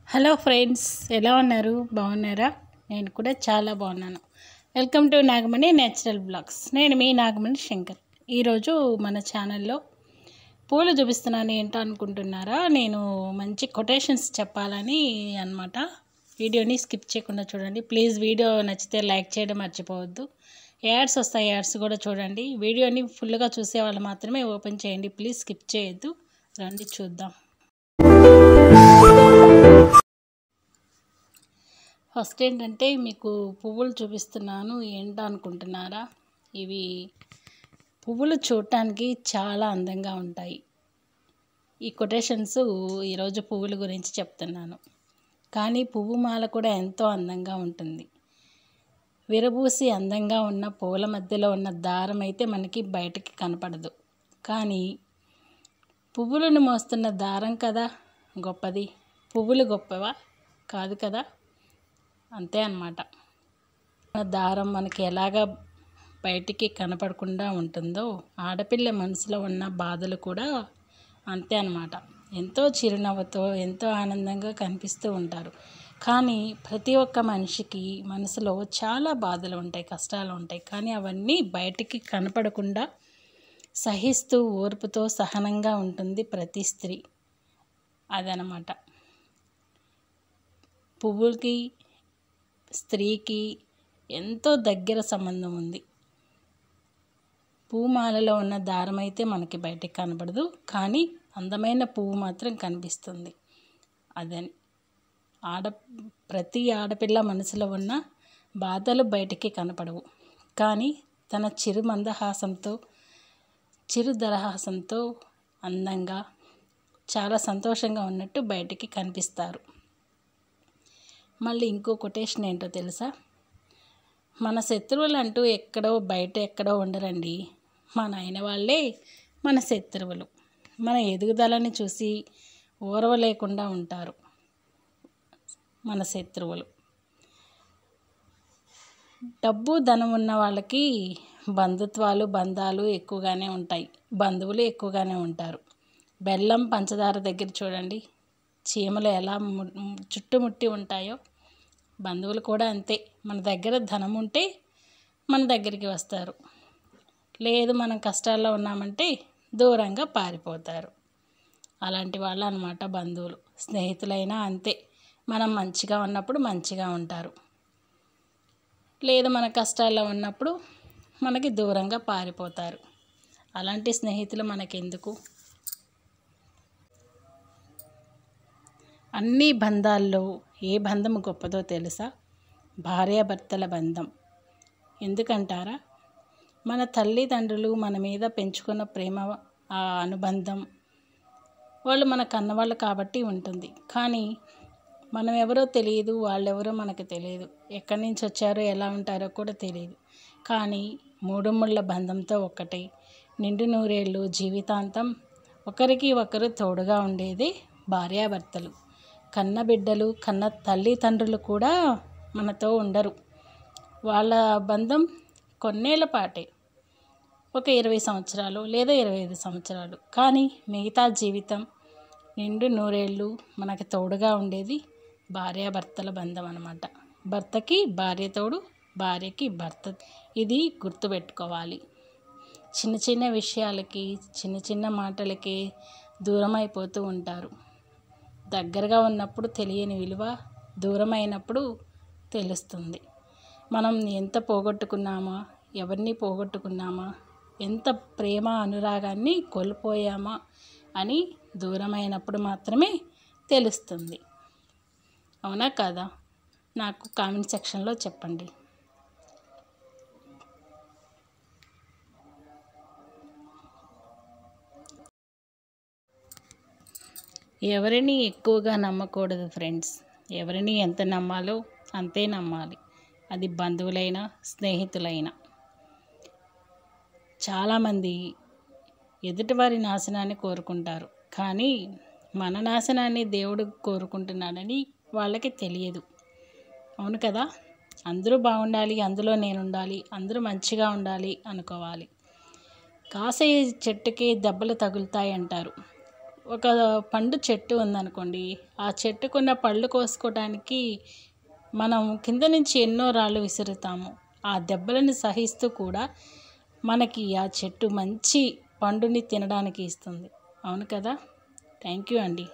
Hello friends, ఎలా ఉన్నారు? బాగున్నారా? నేను కూడా చాలా బాగున్నాను. Welcome to Nagamani natural blogs. నేను మీ నాగమణి శంకర్. ఈరోజు మన ఛానల్లో పూలు చూపిస్తున్నాను. ఏంటో అనుకుంటున్నారా? నేను మంచి కొటేషన్స్ చెప్పాలని అన్నమాట. వీడియోని స్కిప్ చేయకుండా చూడండి ప్లీజ్. వీడియో నచ్చితే లైక్ చేయడం మర్చిపోవద్దు. యాడ్స్ వస్తాయి, యాడ్స్ కూడా చూడండి. వీడియోని ఫుల్గా చూసే వాళ్ళు మాత్రమే ఓపెన్ చేయండి ప్లీజ్, స్కిప్ చేయొద్దు. రండి చూద్దాం. ఫస్ట్ ఏంటంటే మీకు పువ్వులు చూపిస్తున్నాను. ఏంటో అనుకుంటున్నారా? ఇవి పువ్వులు చూడటానికి చాలా అందంగా ఉంటాయి. ఈ కొటేషన్స్ ఈరోజు పువ్వుల గురించి చెప్తున్నాను. కానీ పువ్వు మాల కూడా ఎంతో అందంగా ఉంటుంది. విరబూసి అందంగా ఉన్న పువ్వుల మధ్యలో ఉన్న దారం అయితే మనకి బయటికి కనపడదు. కానీ పువ్వులను మోస్తున్న దారం కదా గొప్పది. పువ్వులు గొప్పవా? కాదు కదా. అంతే అన్నమాట. దారం మనకి ఎలాగ బయటికి కనపడకుండా ఉంటుందో ఆడపిల్ల మనసులో ఉన్న బాధలు కూడా అంతే అన్నమాట. ఎంతో చిరునవ్వుతో ఎంతో ఆనందంగా కనిపిస్తూ ఉంటారు. కానీ ప్రతి ఒక్క మనిషికి మనసులో చాలా బాధలు ఉంటాయి, కష్టాలు ఉంటాయి. కానీ అవన్నీ బయటికి కనపడకుండా సహిస్తూ ఓర్పుతో సహనంగా ఉంటుంది ప్రతి స్త్రీ. అదనమాట. పువ్వులకి స్త్రీకి ఎంతో దగ్గర సంబంధం ఉంది. పూమాలలో ఉన్న దారం అయితే మనకి బయటికి కనబడదు, కానీ అందమైన పువ్వు మాత్రం కనిపిస్తుంది. అదని ప్రతి ఆడపిల్ల మనసులో ఉన్న బాధలు బయటికి కనపడవు, కానీ తన చిరు మందహాసంతో చిరు దరహాసంతో అందంగా చాలా సంతోషంగా ఉన్నట్టు బయటికి కనిపిస్తారు. మళ్ళీ ఇంకో కొటేషన్ ఏంటో తెలుసా? మన శత్రువులు అంటూ ఎక్కడో బయట ఎక్కడో ఉండరండి. మన అయిన వాళ్ళే మన శత్రువులు. మన ఎదుగుదలని చూసి ఓర్వలేకుండా ఉంటారు మన శత్రువులు. డబ్బు ధనం ఉన్న వాళ్ళకి బంధాలు ఎక్కువగానే ఉంటాయి, బంధువులు ఎక్కువగానే ఉంటారు. బెల్లం పంచదార దగ్గర చూడండి, చీమలు ఎలా చుట్టుముట్టి ఉంటాయో బంధువులు కూడా అంతే. మన దగ్గర ధనం ఉంటే మన దగ్గరికి వస్తారు, లేదు మనం కష్టాల్లో ఉన్నామంటే దూరంగా పారిపోతారు. అలాంటి వాళ్ళు అన్నమాట బంధువులు. స్నేహితులైనా అంతే, మనం మంచిగా ఉన్నప్పుడు మంచిగా ఉంటారు, లేదు మన కష్టాల్లో ఉన్నప్పుడు మనకి దూరంగా పారిపోతారు. అలాంటి స్నేహితులు మనకెందుకు? అన్ని బంధాల్లో ఏ బంధం గొప్పదో తెలుసా? భార్యాభర్తల బంధం. ఎందుకంటారా? మన తల్లిదండ్రులు మన మీద పెంచుకున్న ప్రేమ, ఆ అనుబంధం, వాళ్ళు మన కన్నవాళ్ళు కాబట్టి ఉంటుంది. కానీ మనం ఎవరో తెలియదు, వాళ్ళెవరో మనకు తెలియదు, ఎక్కడి నుంచి వచ్చారో ఎలా ఉంటారో కూడా తెలియదు. కానీ మూడు ముళ్ళ బంధంతో ఒక్కటే నిండు నూరేళ్ళు జీవితాంతం ఒకరికి ఒకరు తోడుగా ఉండేది భార్యాభర్తలు. కన్న బిడ్డలు, కన్న తల్లిదండ్రులు కూడా మనతో ఉండరు. వాళ్ళ బంధం కొన్నేళ్ల పాటే, ఒక 20 సంవత్సరాలు లేదా 25 సంవత్సరాలు. కానీ మిగతా జీవితం నిండు నూరేళ్ళు మనకి తోడుగా ఉండేది భార్యాభర్తల బంధం అన్నమాట. భర్తకి భార్య తోడు, భార్యకి భర్త. ఇది గుర్తుపెట్టుకోవాలి. చిన్న చిన్న విషయాలకి, చిన్న చిన్న మాటలకి దూరం అయిపోతూ ఉంటారు. దగ్గరగా ఉన్నప్పుడు తెలియని విలువ దూరం అయినప్పుడు తెలుస్తుంది. మనం ఎంత పోగొట్టుకున్నామా, ఎవరిని పోగొట్టుకున్నామా, ఎంత ప్రేమ అనురాగాన్ని కోల్పోయామా అని దూరమైనప్పుడు మాత్రమే తెలుస్తుంది. అవునా కాదా? నాకు కామెంట్ సెక్షన్లో చెప్పండి. ఎవరిని ఎక్కువగా నమ్మకూడదు ఫ్రెండ్స్. ఎవరిని ఎంత నమ్మాలో అంతే నమ్మాలి. అది బంధువులైనా స్నేహితులైనా. చాలామంది ఎదుటివారి నాశనాన్ని కోరుకుంటారు, కానీ మన నాశనాన్ని దేవుడు కోరుకుంటున్నాడని వాళ్ళకి తెలియదు. అవును కదా? అందరూ బాగుండాలి, అందులో నేను ఉండాలి, అందరూ మంచిగా ఉండాలి అనుకోవాలి. కాసే చెట్టుకి దెబ్బలు తగులుతాయి అంటారు. ఒక పండు చెట్టు ఉందనుకోండి, ఆ చెట్టుకున్న పళ్ళు కోసుకోవడానికి మనం కింద నుంచి ఎన్నో రాళ్ళు విసురుతాము. ఆ దెబ్బలను సహిస్తూ కూడా మనకి ఆ చెట్టు మంచి పండుని తినడానికి ఇస్తుంది. అవును కదా? థ్యాంక్ యూ అండి.